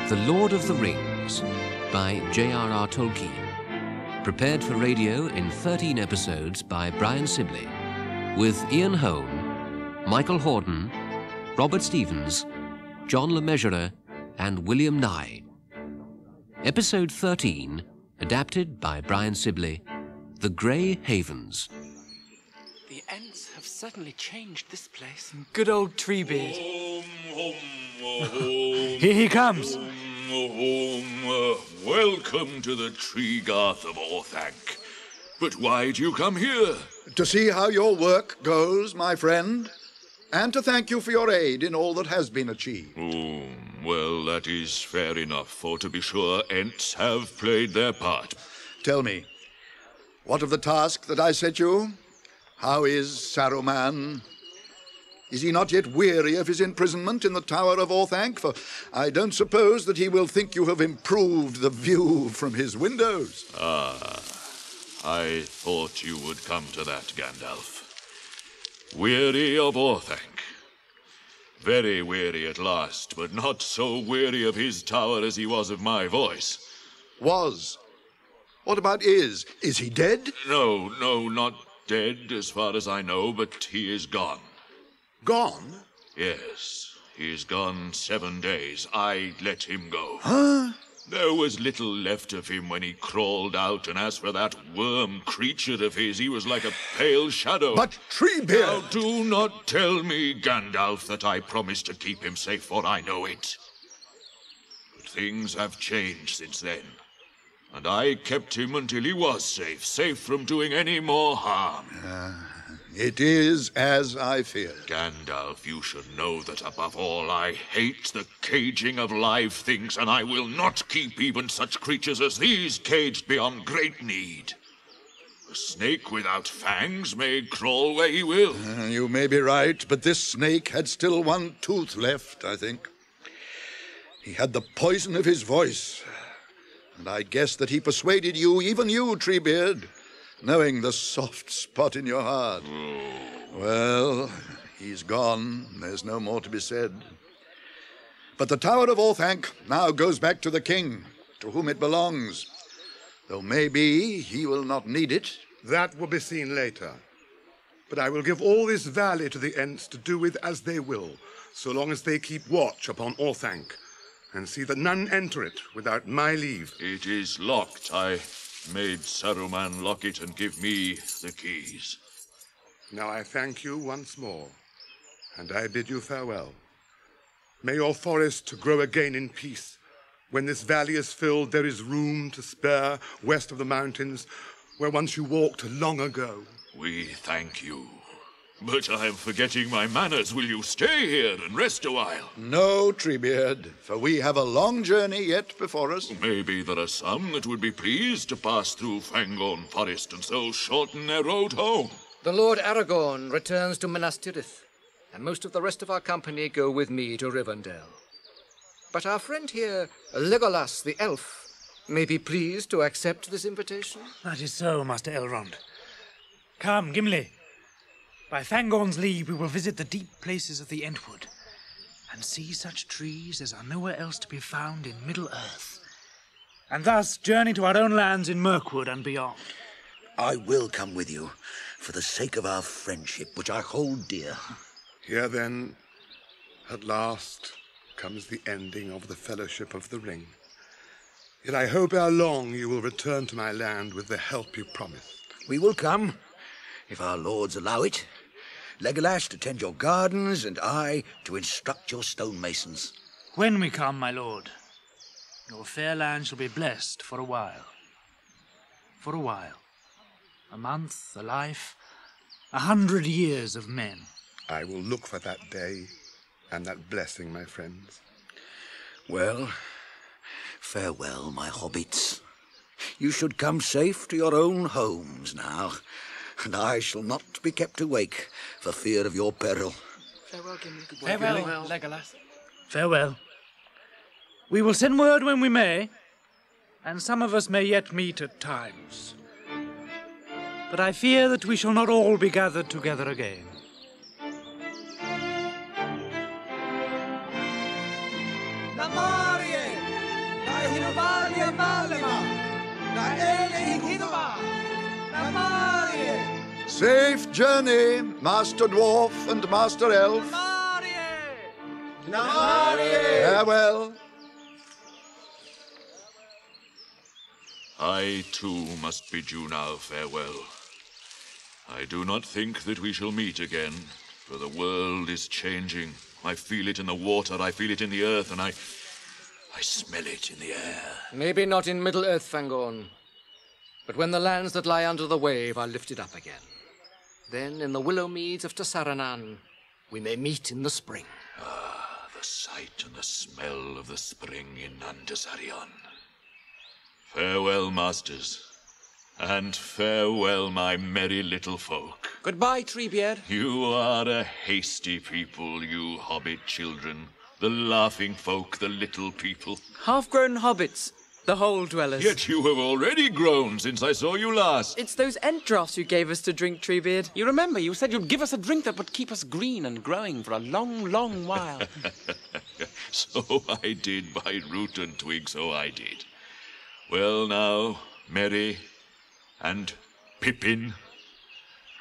The Lord of the Rings by J.R.R. Tolkien. Prepared for radio in 13 episodes by Brian Sibley, with Ian Holm, Michael Hordern, Robert Stevens, John Le Mesurier, and William Nighy. Episode 13, adapted by Brian Sibley, The Grey Havens. The Ents have certainly changed this place. Good old Treebeard. Here he comes. Welcome to the Treegarth of Orthanc. But why do you come here? To see how your work goes, my friend, and to thank you for your aid in all that has been achieved. Well, that is fair enough, for to be sure, Ents have played their part. Tell me, what of the task that I set you? How is Saruman? Is he not yet weary of his imprisonment in the Tower of Orthanc? For I don't suppose that he will think you have improved the view from his windows. I thought you would come to that, Gandalf. Weary of Orthanc. Very weary at last, but not so weary of his tower as he was of my voice. Was. What about is? Is he dead? No, not dead as far as I know, but he is gone. Gone? Yes, he is gone 7 days. I let him go. Huh? There was little left of him when he crawled out, and as for that worm creature of his, he was like a pale shadow. But Treebeard! Now do not tell me, Gandalf, that I promised to keep him safe, for I know it. But things have changed since then, and I kept him until he was safe from doing any more harm. It is as I feared. Gandalf, you should know that above all I hate the caging of live things, and I will not keep even such creatures as these caged beyond great need. A snake without fangs may crawl where he will. You may be right, but this snake had still one tooth left, I think. He had the poison of his voice, and I guess that he persuaded you, even you, Treebeard, knowing the soft spot in your heart. Well, he's gone. There's no more to be said. But the Tower of Orthanc now goes back to the king, to whom it belongs. Though maybe he will not need it. That will be seen later. But I will give all this valley to the Ents to do with as they will, so long as they keep watch upon Orthanc, and see that none enter it without my leave. It is locked. I made Saruman lock it and give me the keys. Now I thank you once more, and I bid you farewell. May your forest grow again in peace. When this valley is filled, there is room to spare west of the mountains, where once you walked long ago. We thank you. But I am forgetting my manners. Will you stay here and rest a while? No, Treebeard, for we have a long journey yet before us. Maybe there are some that would be pleased to pass through Fangorn Forest and so shorten their road home. The Lord Aragorn returns to Minas Tirith, and most of the rest of our company go with me to Rivendell. But our friend here, Legolas the elf, may be pleased to accept this invitation. That is so, Master Elrond. Come, Gimli. By Fangorn's leave, we will visit the deep places of the Entwood, and see such trees as are nowhere else to be found in Middle-earth, and thus journey to our own lands in Mirkwood and beyond. I will come with you, for the sake of our friendship, which I hold dear. Here then, at last, comes the ending of the Fellowship of the Ring. Yet I hope ere long you will return to my land with the help you promised. We will come, if our lords allow it. Legolas to tend your gardens, and I to instruct your stonemasons. When we come, my lord, your fair land shall be blessed for a while. For a while. A month, a life, 100 years of men. I will look for that day and that blessing, my friends. Well, farewell, my hobbits. You should come safe to your own homes now, and I shall not be kept awake for fear of your peril. Farewell, Gimli. Farewell, Legolas. Farewell. We will send word when we may, and some of us may yet meet at times. But I fear that we shall not all be gathered together again. Namarie! Safe journey, Master Dwarf and Master Elf. Farewell. I too must bid you now farewell. I do not think that we shall meet again, for the world is changing. I feel it in the water, I feel it in the earth, and I smell it in the air. Maybe not in Middle-earth, Fangorn, but when the lands that lie under the wave are lifted up again, then in the willow meads of Tasaranan, we may meet in the spring. Ah, the sight and the smell of the spring in Nandasarion. Farewell, masters, and farewell, my merry little folk. Goodbye, Treebeard. You are a hasty people, you hobbit children. The laughing folk, the little people. Half-grown hobbits, the hole-dwellers. Yet you have already grown since I saw you last. It's those ent draughts you gave us to drink, Treebeard. You remember, you said you'd give us a drink that would keep us green and growing for a long, long while. So I did, by root and twig, so I did. Well now, Merry and Pippin,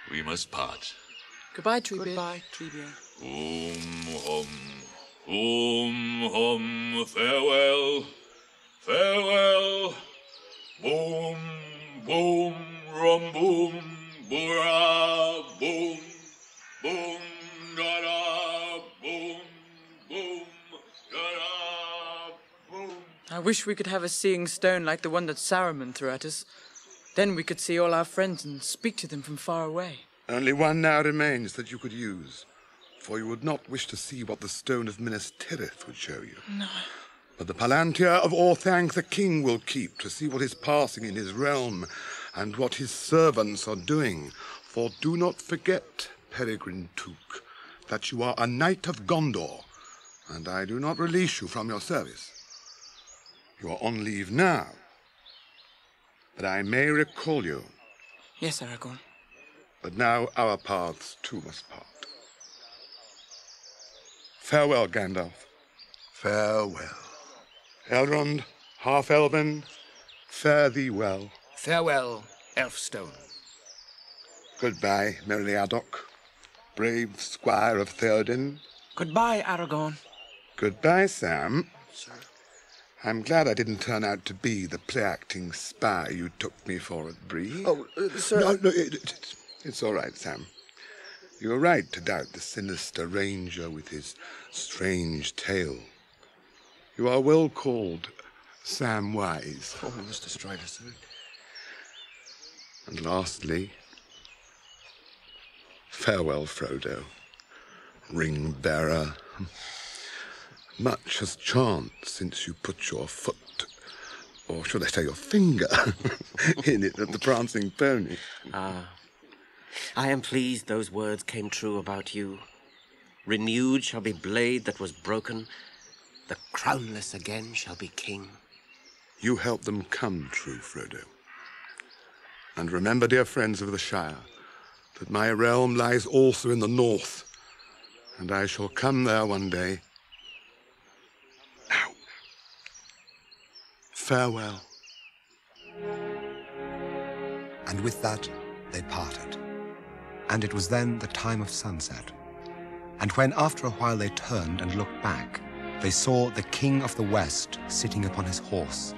we must part. Goodbye, Treebeard. Goodbye, Treebeard. Hum, farewell, farewell. Boom, boom, rum, boom, boora, boom, boom, da-da, boom, boom, da-da, boom. I wish we could have a seeing stone like the one that Saruman threw at us. Then we could see all our friends and speak to them from far away. Only one now remains that you could use, for you would not wish to see what the stone of Minas Tirith would show you. No. But the Palantir of Orthanc the king will keep to see what is passing in his realm and what his servants are doing. For do not forget, Peregrine Took, that you are a knight of Gondor, and I do not release you from your service. You are on leave now, but I may recall you. Yes, Aragorn. But now our paths too must part. Farewell, Gandalf. Farewell. Elrond, half-elven, fare thee well. Farewell, Elfstone. Goodbye, Meriadoc, brave squire of Theoden. Goodbye, Aragorn. Goodbye, Sam. Sir. I'm glad I didn't turn out to be the play-acting spy you took me for at Bree. Oh, sir... No, it's all right, Sam. You were right to doubt the sinister ranger with his strange tale. You are well called Sam Wise. Oh, Mr. Strider, sir. And lastly, farewell, Frodo, ring-bearer. Much has chanced since you put your foot, or should I say your finger, in it at the Prancing Pony. Ah, I am pleased those words came true about you. Renewed shall be blade that was broken. The crownless again shall be king. You helped them come true, Frodo. And remember, dear friends of the Shire, that my realm lies also in the north, and I shall come there one day. Now, farewell. And with that, they parted. And it was then the time of sunset. And when after a while they turned and looked back, they saw the King of the West sitting upon his horse,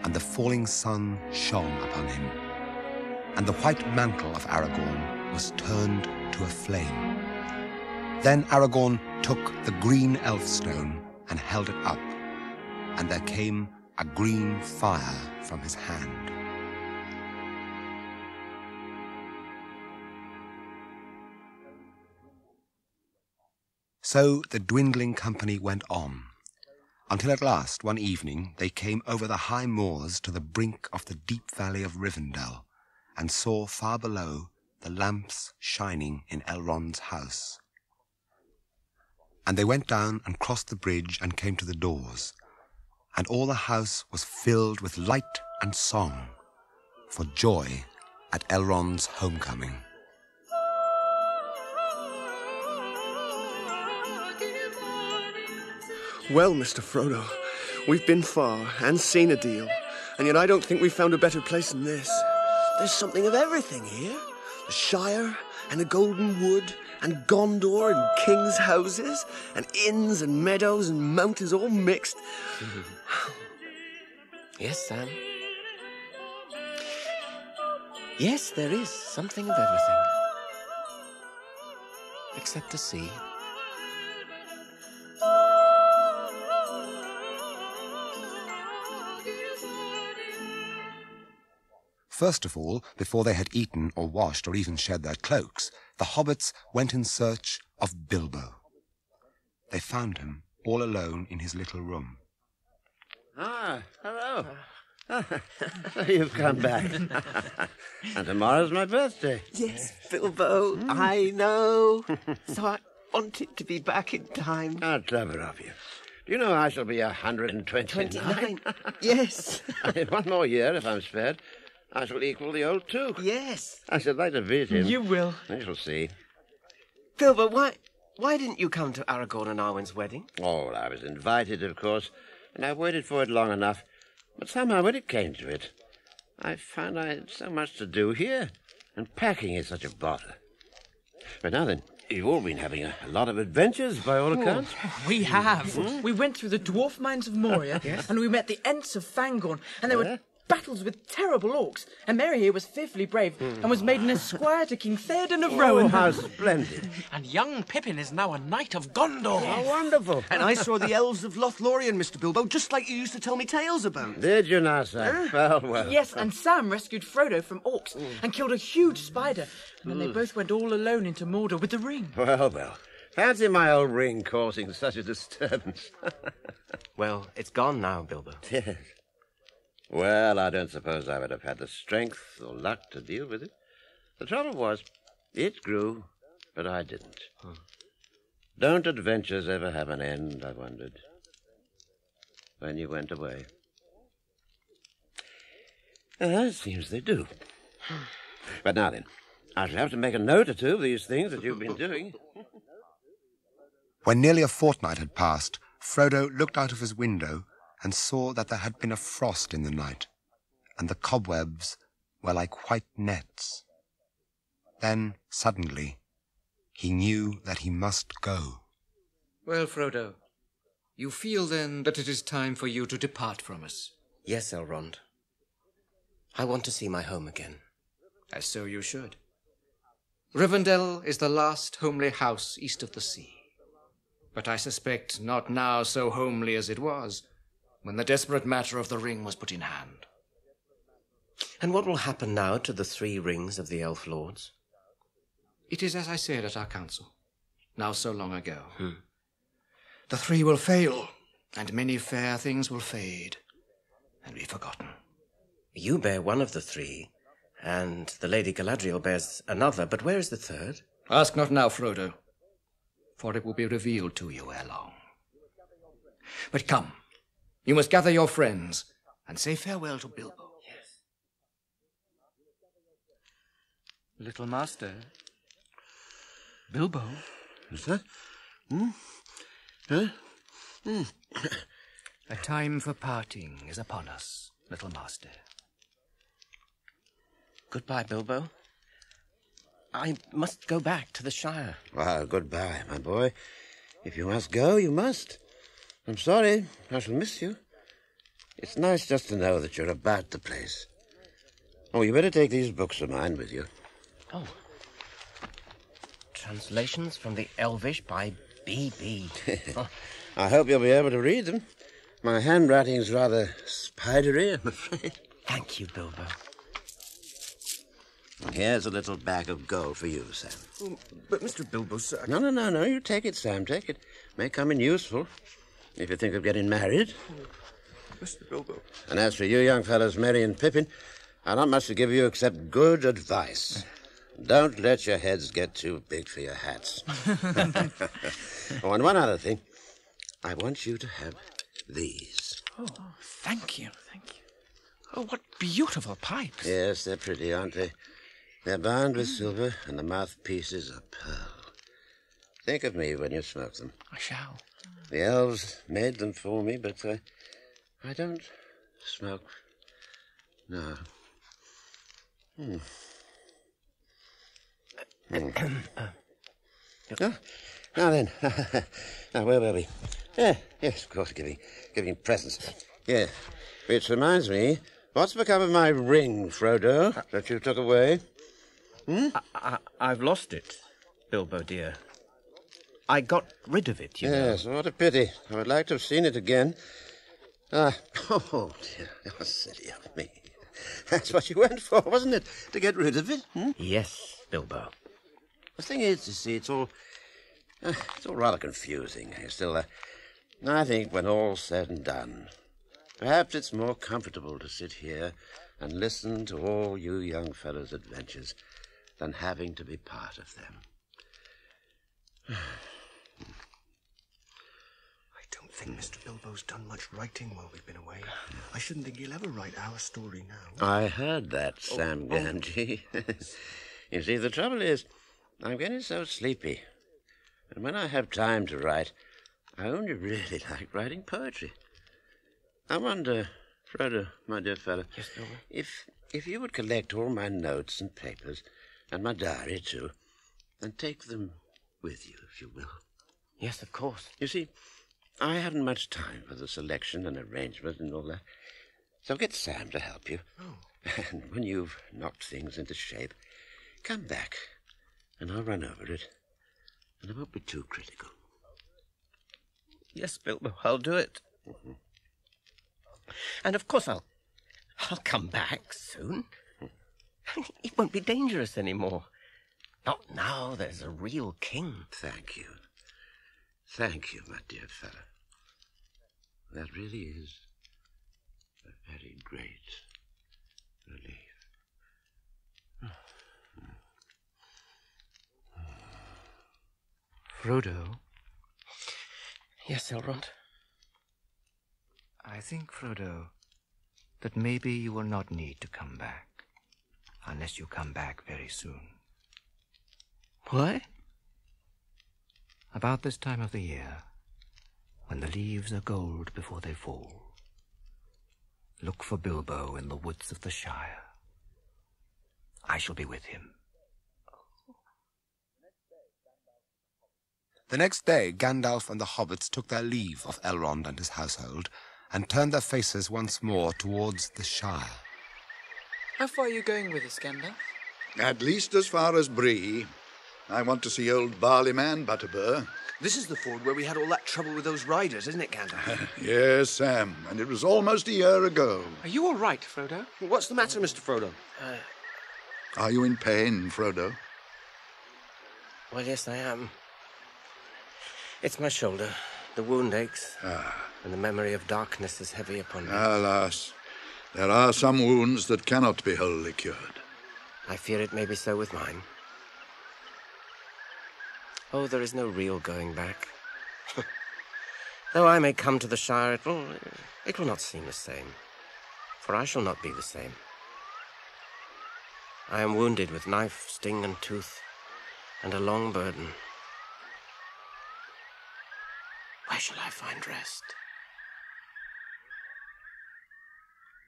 and the falling sun shone upon him, and the white mantle of Aragorn was turned to a flame. Then Aragorn took the green elfstone and held it up, and there came a green fire from his hand. So the dwindling company went on, until at last one evening they came over the high moors to the brink of the deep valley of Rivendell, and saw far below the lamps shining in Elrond's house. And they went down and crossed the bridge and came to the doors, and all the house was filled with light and song, for joy at Elrond's homecoming. Well, Mr. Frodo, We've been far and seen a deal, and yet I don't think we've found a better place than this. There's something of everything here. The Shire, and the Golden Wood, and Gondor, and kings' houses, and inns, and meadows, and mountains all mixed. Yes, Sam. Yes, there is something of everything. Except the sea. First of all, before they had eaten or washed or even shed their cloaks, the hobbits went in search of Bilbo. They found him all alone in his little room. Ah, hello. So you've come back. And tomorrow's my birthday. Yes, Bilbo, I know. So I wanted to be back in time. How clever of you. Do you know I shall be 129? 29? Yes. In one more year, if I'm spared, I shall equal the old Duke. Yes. I should like to visit him. You will. We shall see. Bilbo, why didn't you come to Aragorn and Arwen's wedding? Oh, I was invited, of course, and I waited for it long enough. But somehow when it came to it, I found I had so much to do here, and packing is such a bother. But now then, you've all been having a lot of adventures, by all accounts. We have. We went through the dwarf mines of Moria, and we met the Ents of Fangorn, and there were battles with terrible orcs, and Mary here was fearfully brave, and was made an esquire to King Theoden of Rohan. Oh, how splendid. And young Pippin is now a knight of Gondor. How wonderful. And I saw the elves of Lothlorien, Mr. Bilbo, just like you used to tell me tales about. Did you now, sir? Well. Yes, and Sam rescued Frodo from orcs and killed a huge spider, and then they both went all alone into Mordor with the ring. Well. Fancy my old ring causing such a disturbance. Well, it's gone now, Bilbo. Yes. Well, I don't suppose I would have had the strength or luck to deal with it. The trouble was, it grew, but I didn't. Don't adventures ever have an end, I wondered, when you went away? It seems they do. But now then, I shall have to make a note or two of these things that you've been doing. When nearly a fortnight had passed, Frodo looked out of his window and saw that there had been a frost in the night, and the cobwebs were like white nets. Then, suddenly, he knew that he must go. Well, Frodo, you feel then that it is time for you to depart from us? Yes, Elrond. I want to see my home again. As so you should. Rivendell is the last homely house east of the sea. But I suspect not now so homely as it was, when the desperate matter of the ring was put in hand. And what will happen now to the 3 rings of the elf lords? It is as I said at our council, now so long ago. The 3 will fail, and many fair things will fade, and be forgotten. You bear one of the 3, and the Lady Galadriel bears another, but where is the 3rd? Ask not now, Frodo, for it will be revealed to you ere long. But come, you must gather your friends and say farewell to Bilbo. Yes. Little master. Bilbo. Is that? A time for parting is upon us, little master. Goodbye, Bilbo. I must go back to the Shire. Well, goodbye, my boy. If you must go, you must. I'm sorry. I shall miss you. It's nice just to know that you're about the place. Oh, you better take these books of mine with you. Oh. Translations from the Elvish by B.B. I hope you'll be able to read them. My handwriting's rather spidery, I'm afraid. Thank you, Bilbo. Here's a little bag of gold for you, Sam. Oh, but Mr. Bilbo, sir... No. You take it, Sam. Take it. May come in useful if you think of getting married. Mr. Bilbo. And as for you young fellows, Merry and Pippin, I've not much to give you except good advice. Don't let your heads get too big for your hats. Oh, and one other thing. I want you to have these. Oh, thank you. Oh, what beautiful pipes. Yes, they're pretty, aren't they? They're bound with silver, and the mouthpieces are pearl. Think of me when you smoke them. I shall. The elves made them for me, but I don't smoke. No. Now then, now where were we? Yes, of course, giving presents. Yeah, which reminds me, what's become of my ring, Frodo, that you took away? I've lost it, Bilbo dear. I got rid of it, you know. Yes, what a pity. I would like to have seen it again. Oh, dear, how silly of me. That's what you went for, wasn't it? To get rid of it? Yes, Bilbo. The thing is, you see, it's all rather confusing. Still, I think when all's said and done, perhaps it's more comfortable to sit here and listen to all you young fellows' adventures than having to be part of them. I don't think Mr. Bilbo's done much writing while we've been away. I shouldn't think he'll ever write our story now. I heard that, Sam Gamgee. You see, the trouble is, I'm getting so sleepy. And when I have time to write, I only really like writing poetry. I wonder, Frodo, my dear fellow, yes, Bilbo? if you would collect all my notes and papers, and my diary too, and take them with you, if you will. Yes, of course. You see, I haven't much time for the selection and arrangement and all that, so get Sam to help you. Oh. And when you've knocked things into shape, come back, and I'll run over it, and I won't be too critical. Yes, Bilbo, I'll do it. Mm-hmm. And of course I'll come back soon. It won't be dangerous anymore. Not now there's a real king. Thank you. Thank you, my dear fellow. That really is a very great relief. Frodo? Yes, Elrond? I think, Frodo, that maybe you will not need to come back. Unless you come back very soon. Why? About this time of the year, when the leaves are gold before they fall, look for Bilbo in the woods of the Shire. I shall be with him. The next day, Gandalf and the hobbits took their leave of Elrond and his household and turned their faces once more towards the Shire. How far are you going with us, Gandalf? At least as far as Bree. I want to see old barley man Butterbur. This is the ford where we had all that trouble with those riders, isn't it, Gandalf? Yes, Sam, and it was almost a year ago. Are you all right, Frodo? What's the matter, Mr. Frodo? Are you in pain, Frodo? Well, yes, I am. It's my shoulder. The wound aches. And the memory of darkness is heavy upon me. Alas, there are some wounds that cannot be wholly cured. I fear it may be so with mine. Oh, there is no real going back. Though I may come to the Shire, it will not seem the same. For I shall not be the same. I am wounded with knife, sting, and tooth, and a long burden. Where shall I find rest?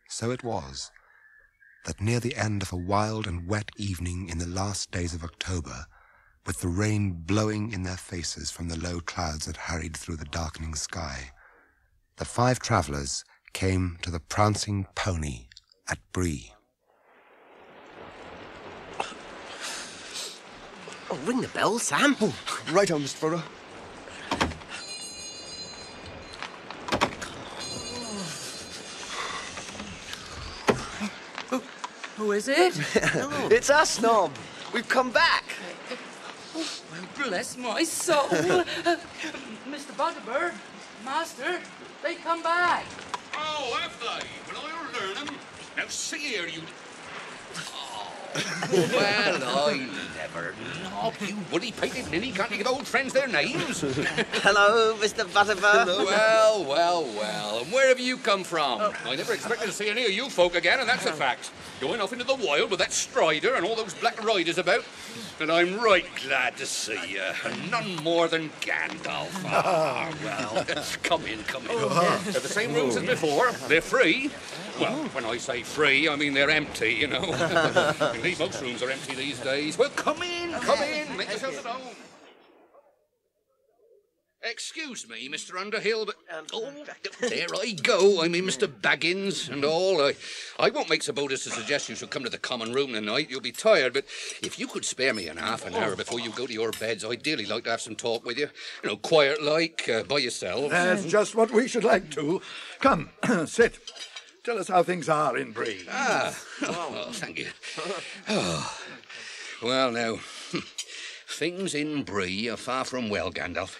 So it was that near the end of a wild and wet evening in the last days of October, with the rain blowing in their faces from the low clouds that hurried through the darkening sky, the five travellers came to the Prancing Pony at Bree. Oh, ring the bell, Sam. Oh, right on, Mr. Frodo. Who is it? It's us, Snob. We've come back. Oh, well, bless my soul. Mr. Butterbur, Master, they come back. Oh, have they? Well, I'll learn them. Now, see here, you... Oh. Well, I never. Knob, you woolly-pated ninny, can't you give old friends their names? Hello, Mr. Butterbur. Well. And where have you come from? I never expected to see any of you folk again, and that's a fact. Going off into the wild with that Strider and all those black riders about. And I'm right glad to see you. And none more than Gandalf. Well, come in. They're the same rooms as before. They're free. Well, when I say free, I mean they're empty, you know. Most rooms are empty these days. Well, come in. Make yourself at home. Excuse me, Mr. Underhill, but... there I go. I mean, Mr. Baggins and all. I won't make so bold as to suggest you should come to the common room tonight. You'll be tired, but if you could spare me half an hour before you go to your beds, I'd dearly like to have some talk with you. You know, quiet-like, by yourself. That's just what we should like to. Come, sit. Tell us how things are in Bree. Thank you. Well, now, things in Bree are far from well, Gandalf.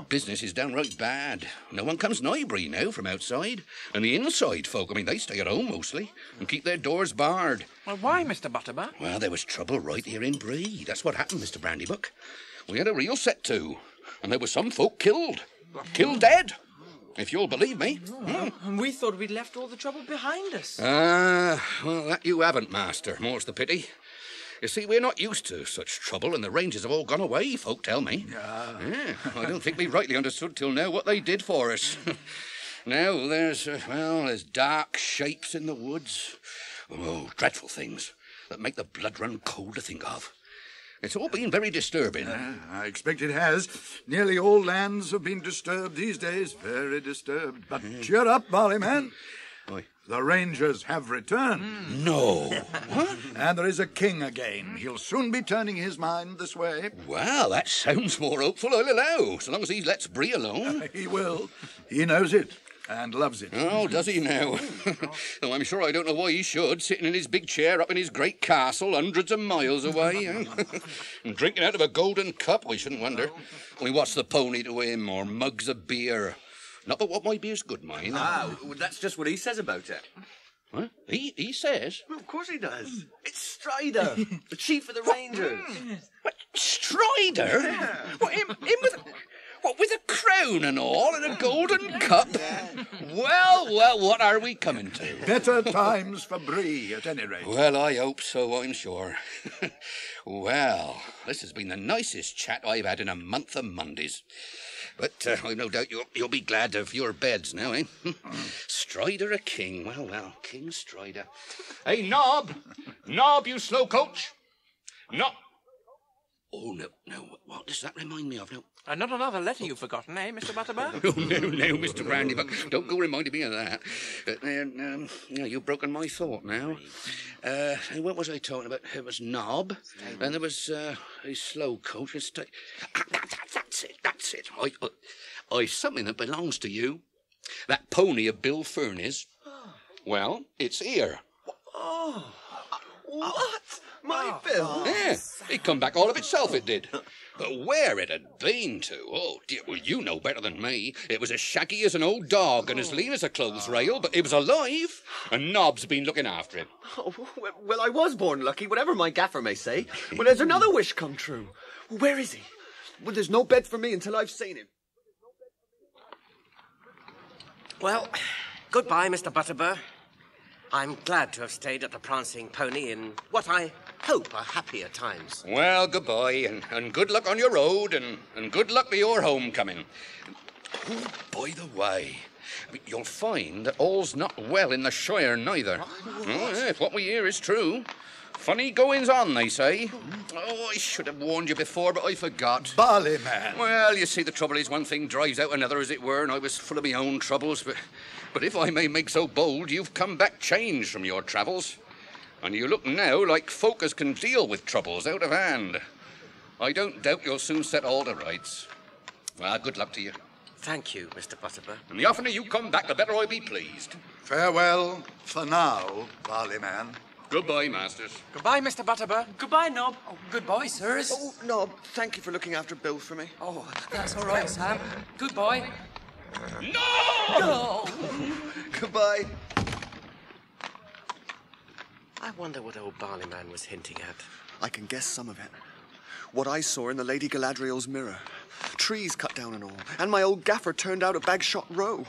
Business is downright bad. No one comes nigh Bree now from outside. And the inside folk, they stay at home mostly and keep their doors barred. Well, why, Mr. Butterbur? Well, there was trouble right here in Bree. That's what happened, Mr. Brandybuck. We had a real set to, and there were some folk killed. Killed dead, if you'll believe me. And we thought we'd left all the trouble behind us. Well, that you haven't, Master. More's the pity. You see, we're not used to such trouble, and the Rangers have all gone away, folk tell me. Yeah, I don't think we rightly understood till now what they did for us. Now there's dark shapes in the woods. Oh, dreadful things that make the blood run cold to think of. It's all been very disturbing. I expect it has. Nearly all lands have been disturbed these days. Very disturbed. But cheer up, Barleyman. The Rangers have returned. No. What? And there is a king again. He'll soon be turning his mind this way. Well, that sounds more hopeful, I'll allow, so long as he lets Bree alone. He will. He knows it and loves it. Oh, does he now? Though I'm sure I don't know why he should, sitting in his big chair up in his great castle hundreds of miles away. And drinking out of a golden cup, I shouldn't wonder. What's the pony to him, or mugs of beer? Not but what my beer's good, mind. That's just what he says about it. Huh? He says? Well, of course he does. It's Strider, the chief of the Rangers. What? Strider? Yeah. What, him with a crown and all, and a golden cup? Well, what are we coming to? Better times for Bree, at any rate. Well, I hope so, I'm sure. Well, this has been the nicest chat I've had in a month of Mondays. But I've no doubt you'll be glad of your beds now, eh? Strider a king. Well, King Strider. Hey, Nob, you slow coach. No. Oh, no. What does that remind me of? No. Not another letter you've forgotten, eh, Mr. Butterbur? No, Mr. Brandybuck. Don't go reminding me of that. But you've broken my thought now. What was I talking about? It was Nob, and there was a slow coach. That's it. I've something that belongs to you. That pony of Bill Furney's. Well, it's here. Oh, what? My Bill? Yeah, it come back all of itself, it did. But where it had been to, oh dear, well, you know better than me. It was as shaggy as an old dog and as lean as a clothes rail, but it was alive, and Nob's been looking after him. Oh, well, I was born lucky, whatever my gaffer may say. Well, there's another wish come true. Where is he? Well, there's no bed for me until I've seen him. Well, goodbye, Mr. Butterbur. I'm glad to have stayed at the Prancing Pony in what I hope are happier times. Well, goodbye, and good luck on your road, and good luck to your homecoming. Oh, by the way, you'll find that all's not well in the Shire neither. If what we hear is true. Funny goings on, they say. Oh, I should have warned you before, but I forgot. Barleyman. Well, you see, the trouble is one thing drives out another, as it were, and I was full of my own troubles, but if I may make so bold, you've come back changed from your travels. And you look now like folk as can deal with troubles out of hand. I don't doubt you'll soon set all to rights. Well, good luck to you. Thank you, Mr. Butterbur. And the oftener you come back, the better I'll be pleased. Farewell for now, Barleyman. Goodbye, masters. Goodbye, Mr. Butterbur. Goodbye, Nob. Oh, goodbye, sirs. Oh, Nob, thank you for looking after Bill for me. Oh, that's all right, Sam. Goodbye. No! Goodbye. I wonder what old Barleyman was hinting at. I can guess some of it. What I saw in the Lady Galadriel's mirror. Trees cut down and all. And my old gaffer turned out at Bagshot Row.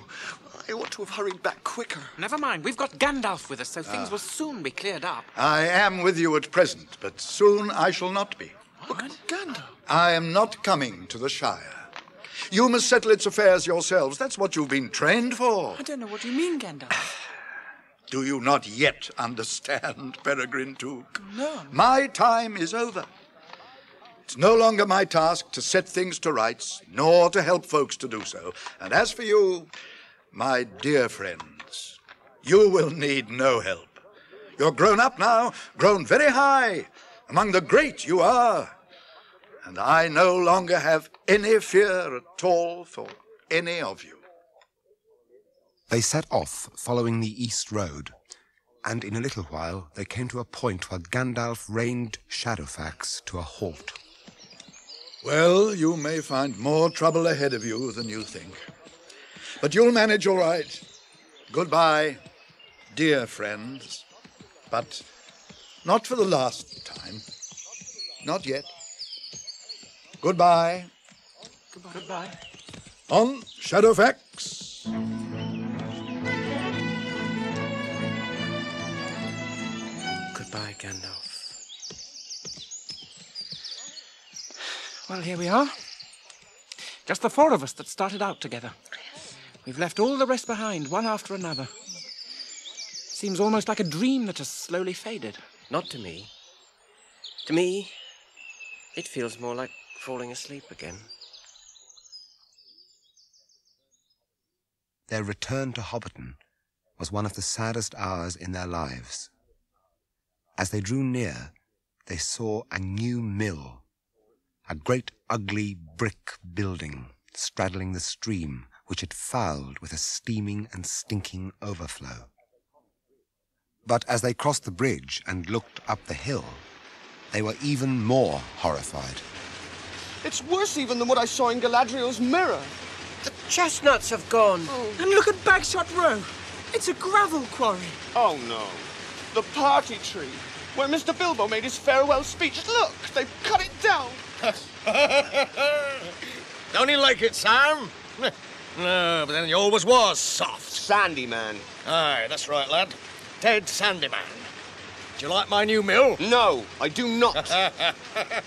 I ought to have hurried back quicker. Never mind, we've got Gandalf with us, so things will soon be cleared up. I am with you at present, but soon I shall not be. What? Gandalf? I am not coming to the Shire. You must settle its affairs yourselves. That's what you've been trained for. I don't know what you mean, Gandalf. Do you not yet understand, Peregrine Took? No. My time is over. It's no longer my task to set things to rights, nor to help folks to do so. And as for you, my dear friends, you will need no help. You're grown up now, grown very high. Among the great you are. And I no longer have any fear at all for any of you. They set off, following the east road, and in a little while they came to a point where Gandalf reined Shadowfax to a halt. Well, you may find more trouble ahead of you than you think. But you'll manage all right. Goodbye, dear friends. But not for the last time. Not yet. Goodbye. Goodbye. On Shadowfax. Goodbye, Gandalf. Well, here we are. Just the four of us that started out together. We've left all the rest behind, one after another. Seems almost like a dream that has slowly faded. Not to me. To me, it feels more like falling asleep again. Their return to Hobbiton was one of the saddest hours in their lives. As they drew near, they saw a new mill, a great ugly brick building straddling the stream, which it fouled with a steaming and stinking overflow. But as they crossed the bridge and looked up the hill, they were even more horrified. It's worse even than what I saw in Galadriel's mirror. The chestnuts have gone. Oh. And look at Bagshot Row. It's a gravel quarry. Oh, no. The party tree, where Mr. Bilbo made his farewell speech. Look, they've cut it down. Don't you like it, Sam? No, but then he always was soft. Sandy man. Aye, that's right, lad. Dead sandy man. Do you like my new mill? No, I do not.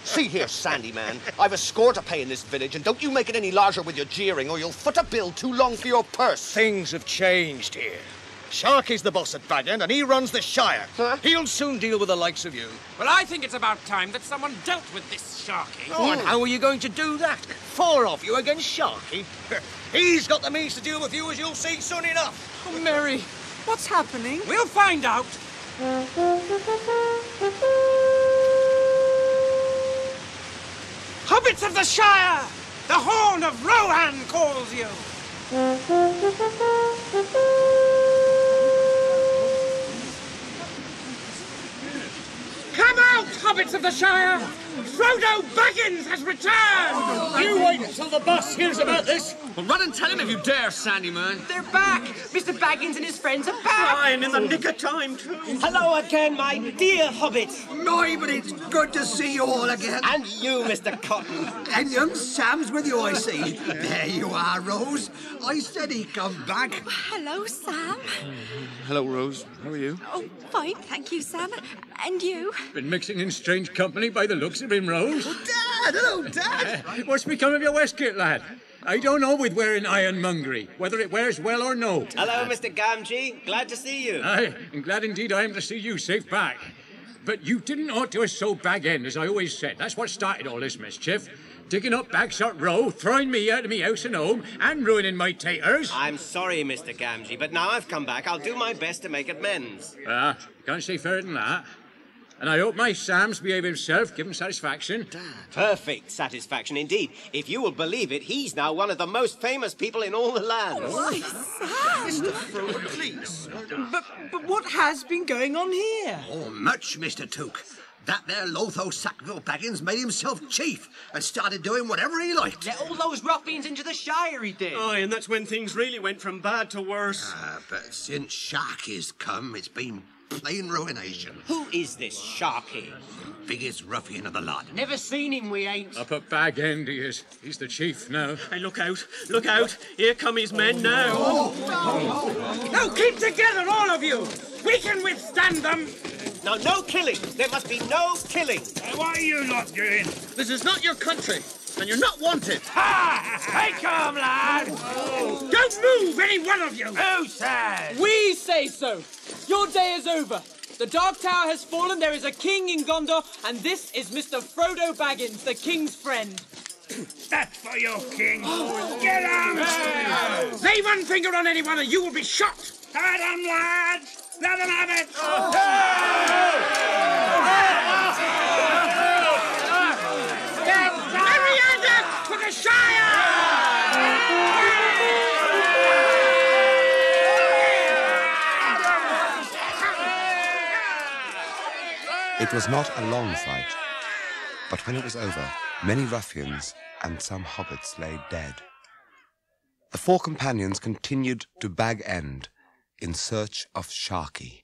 See here, Sandy man. I've a score to pay in this village, and don't you make it any larger with your jeering, or you'll foot a bill too long for your purse. Things have changed here. Sharky's the boss at Baggins, and he runs the Shire. Huh? He'll soon deal with the likes of you. Well, I think it's about time that someone dealt with this Sharky. Oh, and how are you going to do that? Four of you against Sharky? He's got the means to deal with you, as you'll see soon enough. Oh, Mary, what's happening? We'll find out. Hobbits of the Shire! The Horn of Rohan calls you! Come out, Hobbits of the Shire! Frodo Baggins has returned! You wait until the boss hears about this. Well, run and tell him if you dare, Sandy man. They're back! Mr. Baggins and his friends are back! And in the nick of time, too. Hello again, my dear hobbits. No, but it's good to see you all again. And you, Mr. Cotton. And young Sam's with you, I see. There you are, Rose. I said he'd come back. Hello, Sam. Hello, Rose. How are you? Oh, fine, thank you, Sam. And you? Been mixing in strange company by the looks of him, Rose. Oh, Dad! Hello, Dad! What's become of your waistcoat, lad? I don't know with wearing ironmongery, whether it wears well or no. Hello, Mr. Gamgee. Glad to see you. Aye, and glad indeed I am to see you safe back. But you didn't ought to have so bag end, as I always said. That's what started all this mischief. Digging up Bagshot Row, throwing me out of me house and home, and ruining my taters. I'm sorry, Mr. Gamgee, but now I've come back, I'll do my best to make amends. Can't say fairer than that. And I hope my Sam's behave himself, give him satisfaction. Perfect satisfaction indeed. If you will believe it, he's now one of the most famous people in all the land. Why, Sam? Mr. Frodo, please. But what has been going on here? Oh, much, Mr. Took. That there Lotho Sackville Baggins made himself chief and started doing whatever he liked. Let all those ruffians into the Shire, he did. Aye, and that's when things really went from bad to worse. But since Sharky's come, it's been plain ruination. Who is this Sharky? Biggest ruffian of the lot. Never seen him, we ain't. Up at Bag End he is. He's the chief now. Hey, look out. Look out. Here come his men now. Now keep together, all of you. We can withstand them. Now, no killing. There must be no killing. What are you lot doing? This is not your country, and you're not wanted. Ha! Hey, come, lad. Don't move, any one of you. Who says? We say so. Your day is over. The Dark Tower has fallen, there is a king in Gondor, and this is Mr. Frodo Baggins, the king's friend. That's for your king. Get him! Lay one finger on anyone and you will be shot. Let him, lads! Let him have it! Ariander for the Shire! It was not a long fight, but when it was over, many ruffians and some hobbits lay dead. The four companions continued to Bag End in search of Sharky.